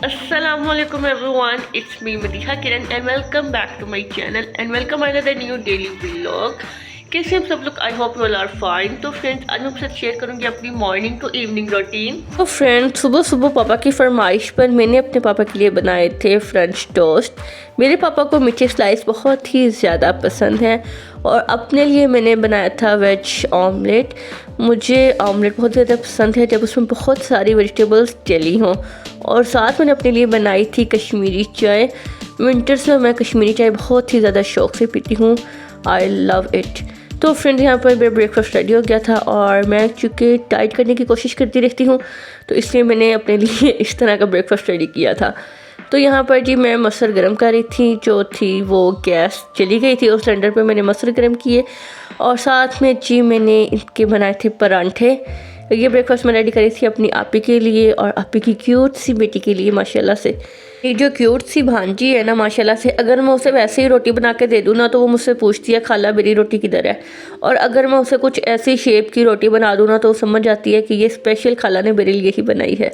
Assalamualaikum everyone, it's me Madiha Kiran and welcome back to my channel and welcome another new daily vlog। कैसे हम सब लोग? I hope you all are fine. तो friends, आज मैं आपके साथ शेयर करूंगी अपनी मॉर्निंग टू इवनिंग रूटीन। तो फ्रेंड्स, सुबह सुबह पापा की फरमाइश पर मैंने अपने पापा के लिए बनाए थे फ्रेंच टोस्ट। मेरे पापा को मीठे स्लाइस बहुत ही ज़्यादा पसंद है और अपने लिए मैंने बनाया था वेज ऑमलेट। मुझे ऑमलेट बहुत ज़्यादा पसंद है जब उसमें बहुत सारी वेजिटेबल्स डली हों। और साथ मैंने अपने लिए बनाई थी कश्मीरी चाय। विंटर्स में मैं कश्मीरी चाय बहुत ही ज़्यादा शौक़ से पीती हूँ। I love it. तो फ्रेंड्स, यहाँ पर मेरा ब्रेकफास्ट रेडी हो गया था और मैं चूँकि डाइट करने की कोशिश करती रहती हूँ तो इसलिए मैंने अपने लिए इस तरह का ब्रेकफास्ट रेडी किया था। तो यहाँ पर जी मैं मसर गर्म कर रही थी, जो थी वो गैस चली गई थी और सिलेंडर पे मैंने मसर गर्म किए और साथ में जी मैंने इनके बनाए थे परांठे। ये ब्रेकफास्ट मैं रेडी करी थी अपनी आपी के लिए और आपी की क्यूट सी बेटी के लिए। माशाल्लाह से ये जो क्यूट सी भांजी है ना, माशाल्लाह से अगर मैं उसे वैसे ही रोटी बना के दे दूँ ना तो वो मुझसे पूछती है खाला मेरी रोटी किधर है। और अगर मैं उसे कुछ ऐसी शेप की रोटी बना दूँ ना तो वो समझ जाती है कि ये स्पेशल खाला ने मेरे लिए ही बनाई है।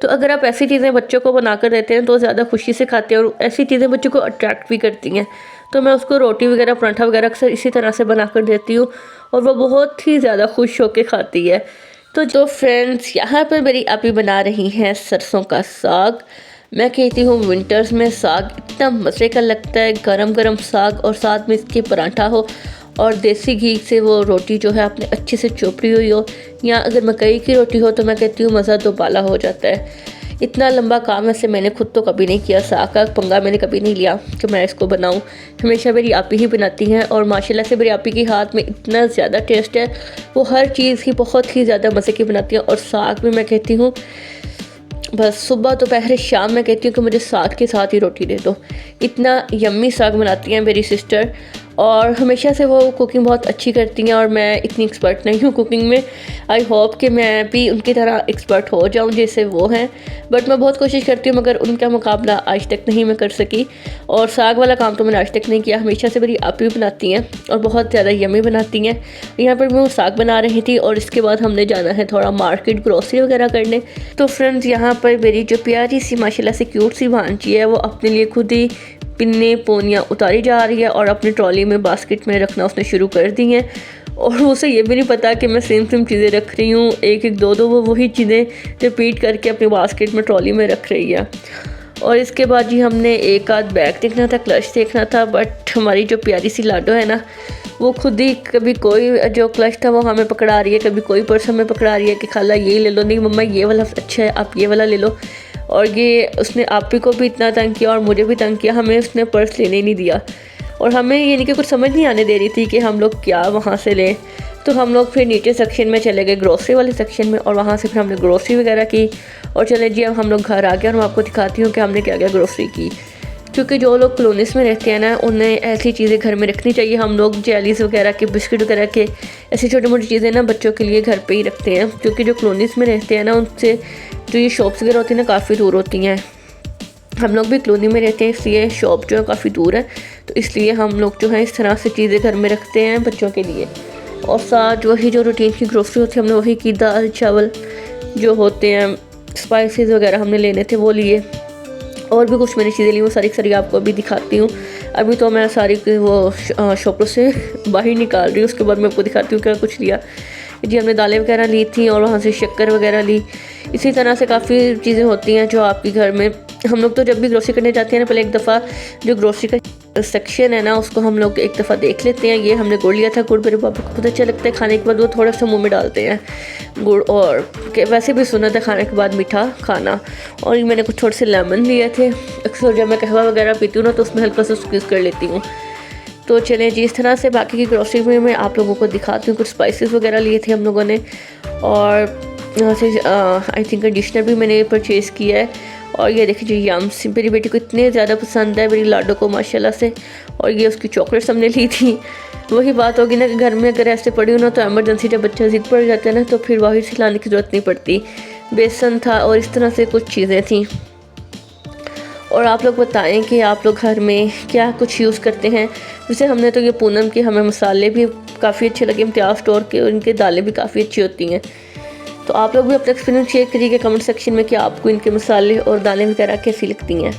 तो अगर आप ऐसी चीज़ें बच्चों को बना कर देते हैं तो ज़्यादा खुशी से खाते हैं और ऐसी चीज़ें बच्चों को अट्रैक्ट भी करती हैं। तो मैं उसको रोटी वगैरह पराठा वगैरह अक्सर इसी तरह से बना कर देती हूँ और वो बहुत ही ज़्यादा खुश होकर खाती है। तो जो फ्रेंड्स, यहाँ पर मेरी आपी बना रही हैं सरसों का साग। मैं कहती हूँ विंटर्स में साग इतना मज़े का लगता है, गरम गरम साग और साथ में इसके पराठा हो और देसी घी से वो रोटी जो है आपने अच्छे से चोपड़ी हुई हो, या अगर मकई की रोटी हो तो मैं कहती हूँ मज़ा तो बाला हो जाता है। इतना लंबा काम ऐसे मैंने खुद तो कभी नहीं किया, साग का पंगा मैंने कभी नहीं लिया कि मैं इसको बनाऊं। हमेशा मेरी आपी ही बनाती हैं और माशाल्लाह से मेरी आपी के हाथ में इतना ज़्यादा टेस्ट है। वो हर चीज़ ही बहुत ही ज़्यादा मज़े की बनाती हैं और साग भी मैं कहती हूँ बस सुबह दोपहर शाम मैं कहती हूँ कि मुझे साग के साथ ही रोटी दे दो। इतना यम्मी साग बनाती हैं मेरी सिस्टर और हमेशा से वो कुकिंग बहुत अच्छी करती हैं और मैं इतनी एक्सपर्ट नहीं हूँ कुकिंग में। आई होप कि मैं भी उनकी तरह एक्सपर्ट हो जाऊँ जैसे वो हैं, बट मैं बहुत कोशिश करती हूँ मगर उनका मुकाबला आज तक नहीं मैं कर सकी। और साग वाला काम तो मैंने आज तक नहीं किया, हमेशा से मेरी आप भी बनाती हैं और बहुत ज़्यादा यम्मी बनाती हैं। यहाँ पर मैं वो साग बना रही थी और इसके बाद हमने जाना है थोड़ा मार्केट ग्रोसरी वगैरह करने। तो फ्रेंड्स, यहाँ पर मेरी जो प्यारी सी माशाल्लाह से क्यूट सी भांजी है वो अपने लिए खुद ही पिन्ने पोनियाँ उतारी जा रही है और अपनी ट्रॉली में बास्केट में रखना उसने शुरू कर दी हैं। और उसे ये भी नहीं पता कि मैं सेम चीज़ें रख रही हूँ, एक एक दो वो वही चीज़ें रिपीट करके अपनी बास्केट में ट्रॉली में रख रही है। और इसके बाद जी हमने एक आध बैग देखना था, क्लच देखना था, बट हमारी जो प्यारी सी लाडो है ना वो खुद ही कभी कोई जो क्लच था वो हमें पकड़ा रही है, कभी कोई पर्स हमें पकड़ा रही है कि खाला ये ले लो, नहीं मम्मा ये वाला अच्छा है आप ये वाला ले लो। और ये उसने आपी को भी इतना तंग किया और मुझे भी तंग किया, हमें उसने पर्स लेने ही नहीं दिया और हमें ये नहीं कि कुछ समझ नहीं आने दे रही थी कि हम लोग क्या वहाँ से लें। तो हम लोग फिर नीचे सेक्शन में चले गए, ग्रोसरी वाले सेक्शन में, और वहाँ से फिर हमने ग्रोसरी वगैरह की और चले जी अब हम लोग घर आ गए और मैं आपको दिखाती हूँ कि हमने क्या क्या ग्रोसरी की। क्योंकि जो लोग कॉलोनीज़ में रहते हैं ना उन्हें ऐसी चीज़ें घर में रखनी चाहिए। हम लोग जेलीज़ वगैरह के, बिस्किट वगैरह के, ऐसी छोटी मोटी चीज़ें ना बच्चों के लिए घर पे ही रखते हैं, क्योंकि जो कॉलोनीज़ में रहते हैं ना उनसे जो ये शॉप्स वगैरह होती हैं ना काफ़ी दूर होती हैं। हम लोग भी कॉलोनी में रहते हैं इसलिए शॉप जो है काफ़ी दूर है, तो इसलिए हम लोग जो है इस तरह से चीज़ें घर में रखते हैं बच्चों के लिए। और साथ वही जो रूटीन की ग्रोसरी होती है हमने वही की, दाल चावल जो होते हैं, स्पाइसेस वगैरह हमने लेने थे वो लिए, और भी कुछ मैंने चीज़ें ली वो सारी आपको अभी दिखाती हूँ। अभी तो मैं सारी वो शॉपों से बाहर निकाल रही हूँ, उसके बाद मैं आपको दिखाती हूँ क्या कुछ लिया। जी हमने दालें वगैरह ली थी और वहाँ से शक्कर वगैरह ली। इसी तरह से काफ़ी चीज़ें होती हैं जो आपके घर में। हम लोग तो जब भी ग्रोसरी करने जाते हैं ना पहले एक दफ़ा जो ग्रोसरी का सेक्शन है ना उसको हम लोग एक दफ़ा देख लेते हैं। ये हमने गुड़ लिया था, गुड़ मेरे पापा को बहुत अच्छा लगता है खाने के बाद वो थोड़ा सा मुँह में डालते हैं गुड़, और वैसे भी सुना था खाने के बाद मीठा खाना। और ये मैंने कुछ थोड़े से लेमन लिए थे, अक्सर जब मैं कहवा वगैरह पीती हूँ ना तो उसमें हल्का सा स्क्वीज़ कर लेती हूँ। तो चलें जी इस तरह से बाकी की ग्रोसरी में मैं आप लोगों को दिखाती हूँ। कुछ स्पाइसेस वगैरह लिए थे हम लोगों ने और यहाँ से आई थिंक कंडीशनर भी मैंने परचेज़ किया है। और ये देखिए जी यम्स मेरी बेटी को इतने ज़्यादा पसंद है, मेरी लाडो को माशाल्लाह से। और ये उसकी चॉकलेट्स हमने ली थी। वही बात होगी ना कि घर में अगर ऐसे पड़ी हो ना तो एमरजेंसी जब बच्चा ज़िद पड़ जाता है ना तो फिर बाहर से लाने की ज़रूरत नहीं पड़ती। बेसन था और इस तरह से कुछ चीज़ें थी। और आप लोग बताएं कि आप लोग घर में क्या कुछ यूज़ करते हैं। जैसे हमने तो ये पूनम के हमें मसाले भी काफ़ी अच्छे लगे, इम्तियाज़ स्टोर के, और इनके दालें भी काफ़ी अच्छी होती हैं। तो आप लोग भी अपना एक्सपीरियंस शेयर करिएगा कमेंट सेक्शन में कि आपको इनके मसाले और दालें वगैरह कैसी लगती हैं।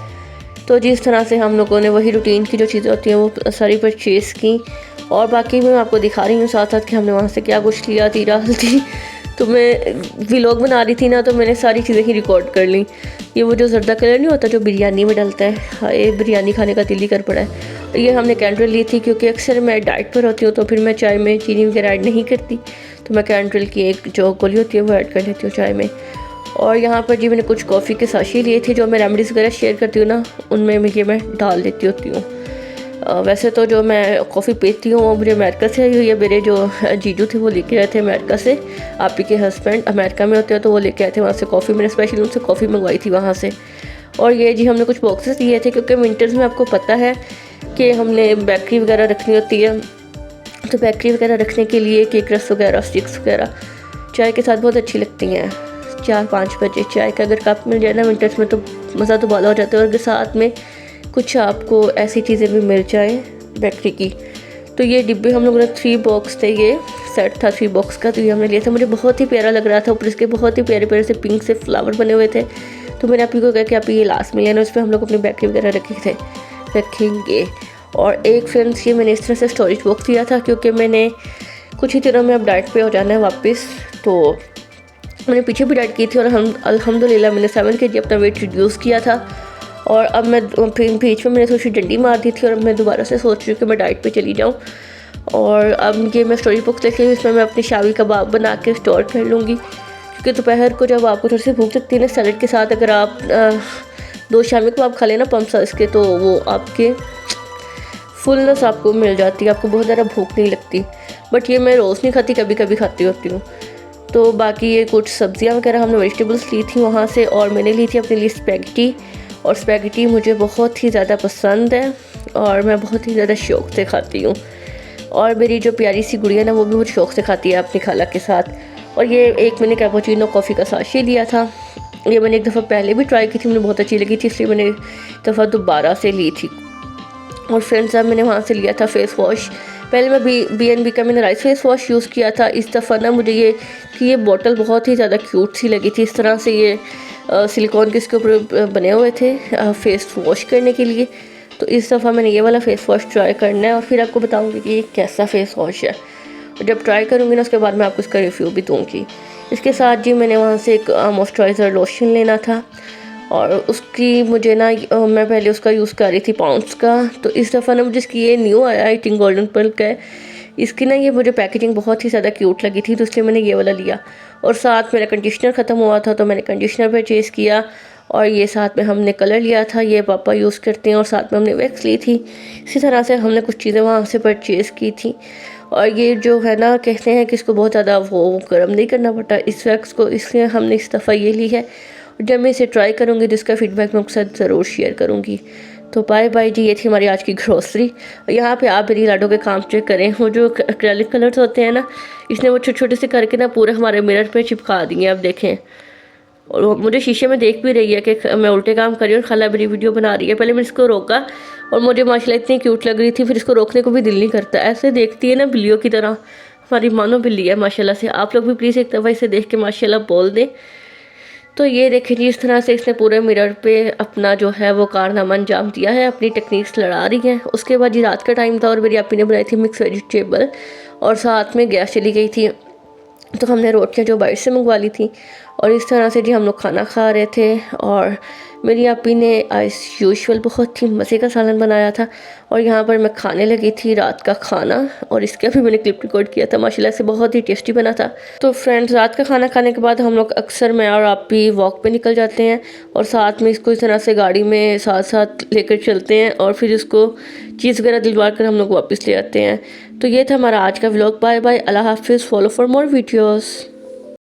तो जिस तरह से हम लोगों ने वही रूटीन की जो चीज़ें होती हैं वो सारी परचेज़ की, और बाकी मैं आपको दिखा रही हूँ साथ साथ कि हमने वहाँ से क्या कुछ लिया। तीरा हल्दी तो मैं व्लॉग बना रही थी ना, तो मैंने सारी चीज़ें ही रिकॉर्ड कर ली। ये वो जो जर्दा कलर नहीं होता जो बिरयानी में डलता है, हाय बिरयानी खाने का दिल ही कर पड़ा है। ये हमने कैंडल ली थी क्योंकि अक्सर मैं डाइट पर होती हूँ तो फिर मैं चाय में चीनी वगैरह ऐड नहीं करती, तो मैं कैंडल की एक जो गोली होती है वो ऐड कर लेती हूँ चाय में। और यहाँ पर जी मैंने कुछ कॉफ़ी के साशे लिए थे, जो मैं रेमडीज़ वगैरह शेयर करती हूँ ना उनमें मैं डाल देती होती हूँ। वैसे तो जो मैं कॉफ़ी पीती हूँ वो मुझे अमेरिका से आई हुई है। मेरे जो जीजू थे वो लेके आए थे अमेरिका से, आप ही के हस्बैंड अमेरिका में होते हैं तो वो लेके आए थे वहाँ से कॉफ़ी। मैंने स्पेशल उनसे कॉफ़ी मंगवाई थी वहाँ से। और ये जी हमने कुछ बॉक्सेस लिए थे क्योंकि विंटर्स में आपको पता है कि हमने बेकरी वगैरह रखनी होती है, तो बेकरी वगैरह रखने के लिए केक रस वगैरह स्टिक्स वगैरह चाय के साथ बहुत अच्छी लगती हैं। 4-5 बजे चाय का अगर कप मिल जाए ना विंटर्स में तो मज़ा तो बाला हो जाता है, और साथ में कुछ आपको ऐसी चीज़ें भी मिल जाएं बेकरी की। तो ये डिब्बे हम लोगों ने 3 बॉक्स थे, ये सेट था 3 बॉक्स का, तो ये हमने लिया था। मुझे बहुत ही प्यारा लग रहा था, ऊपर इसके बहुत ही प्यारे प्यारे से पिंक से फ्लावर बने हुए थे। तो मैंने आप ही को कहा कि आप ये लास्ट में लेना, उस पर हम लोग अपनी बेकरी वगैरह रखेंगे। और एक फ्रेंड्स ये मैंने इस तरह से स्टोरेज बॉक्स लिया था क्योंकि मैंने कुछ ही दिनों में अब डाइट पे हो जाना है वापस। तो मैंने पीछे भी डाइट की थी और अल्हम्दुलिल्लाह मैंने 7 kg अपना वेट रिड्यूस किया था। और अब मैं बीच में मैंने थोड़ी सी डंडी मार दी थी और अब मैं दोबारा से सोच रही हूँ कि मैं डाइट पे चली जाऊँ। और अब ये मैं स्टोरेज बॉक्स लेके हुई, इसमें मैं अपनी शावी कबाब बना के स्टोर कर लूँगी, क्योंकि दोपहर को जब आपको थोड़ी सी भूख लगती है ना सैलड के साथ, अगर आप 2 शामी कबाब खा लेना पम्प साइज़ के, तो वो आपके फुलनेस आपको मिल जाती है, आपको बहुत ज़्यादा भूख नहीं लगती। बट ये मैं रोज़ नहीं खाती, कभी कभी खाती होती हूँ। तो बाकी ये कुछ सब्ज़ियाँ वगैरह हमने वेजिटेबल्स ली थी वहाँ से, और मैंने ली थी अपने लिए स्पैगेटी, और स्पैगेटी मुझे बहुत ही ज़्यादा पसंद है और मैं बहुत ही ज़्यादा शौक़ से खाती हूँ। और मेरी जो प्यारी सी गुड़िया ना वो भी बहुत शौक़ से खाती है अपनी खाला के साथ। और ये एक मैंने कैपुचिनो कॉफ़ी का साशे लिया था, ये मैंने एक दफ़ा पहले भी ट्राई की थी, मुझे बहुत अच्छी लगी थी, इसलिए मैंने एक दफ़ा दोबारा से ली थी। और फ्रेंड्स अब मैंने वहाँ से लिया था फेस वॉश। पहले मैं BNB का मैंने राइस फेस वॉश यूज़ किया था। इस दफ़ा ना मुझे ये बॉटल बहुत ही ज़्यादा क्यूट सी लगी थी, इस तरह से ये सिलिकॉन के इसके ऊपर बने हुए थे फेस वॉश करने के लिए। तो इस दफ़ा मैंने ये वाला फेस वॉश ट्राई करना है और फिर आपको बताऊँगी कि ये कैसा फेस वॉश है। और जब ट्राई करूँगी ना उसके बाद मैं आपको इसका रिव्यू भी दूँगी। इसके साथ जी मैंने वहाँ से एक मॉइस्चराइज़र लोशन लेना था, और उसकी मुझे ना मैं पहले उसका यूज़ कर रही थी पाउंड्स का। तो इस दफ़ा ना मुझे इसकी ये न्यू आया है ईटिंग गोल्डन पर्ल का है, इसकी ना ये मुझे पैकेजिंग बहुत ही ज़्यादा क्यूट लगी थी, तो इसलिए मैंने ये वाला लिया। और साथ मेरा कंडीशनर ख़त्म हुआ था तो मैंने कंडीशनर परचेज़ किया, और ये साथ में हमने कलर लिया था, ये पापा यूज़ करते हैं, और साथ में हमने वैक्स ली थी। इसी तरह से हमने कुछ चीज़ें वहाँ से परचेज़ की थी। और ये जो है ना कहते हैं कि इसको बहुत ज़्यादा वो गर्म नहीं करना पड़ता इस वैक्स को, इसलिए हमने इस दफ़ा ये ली है। जब मैं इसे ट्राई करूँगी तो इसका फीडबैक मैं आपके साथ ज़रूर शेयर करूँगी। तो बाय बाय जी, ये थी हमारी आज की ग्रोसरी। यहाँ पे आप मेरी लाडो के काम चेक करें, वो जो एक्रेलिक कलर्स होते हैं ना, इसने वो छोटे छोटे से करके ना पूरे हमारे मिरर पे चिपका दिए, आप देखें। और मुझे शीशे में देख भी रही है कि मैं उल्टे काम कर रही हूँ और खाला मेरी वीडियो बना रही है। पहले मैंने इसको रोका और मुझे माशाल्लाह इतनी क्यूट लग रही थी, फिर इसको रोकने को भी दिल नहीं करता, ऐसे देखती है ना बिल्लियों की तरह। हमारी मानो बिल्ली है माशाल्लाह से। आप लोग भी प्लीज़ एक दफ़ा इसे देख के माशाल्लाह बोल दें। तो ये देखें जी, इस तरह से इसने पूरे मिरर पे अपना जो है वो कारनामा अंजाम दिया है, अपनी टेक्निक्स लड़ा रही है। उसके बाद जी रात का टाइम था और मेरी आपी ने बनाई थी मिक्स वेजिटेबल, और साथ में गैस चली गई थी तो हमने रोटियां जो बाहर से मंगवा ली थी। और इस तरह से जी हम लोग खाना खा रहे थे, और मेरी आपी ने एज़ यूजुअल बहुत ही मज़े का सालन बनाया था, और यहाँ पर मैं खाने लगी थी रात का खाना, और इसका भी मैंने क्लिप रिकॉर्ड किया था, माशाल्लाह से बहुत ही टेस्टी बना था। तो फ्रेंड्स, रात का खाना खाने के बाद हम लोग अक्सर मैं और आपी वॉक पे निकल जाते हैं, और साथ में इसको इस तरह से गाड़ी में साथ साथ लेकर चलते हैं, और फिर इसको चीज़ वगैरह दिलवा कर हम लोग वापस ले आते हैं। तो ये था हमारा आज का व्लॉग। बाय बाय, अल्लाह हाफिज़, फॉलो फॉर मोर वीडियोज़।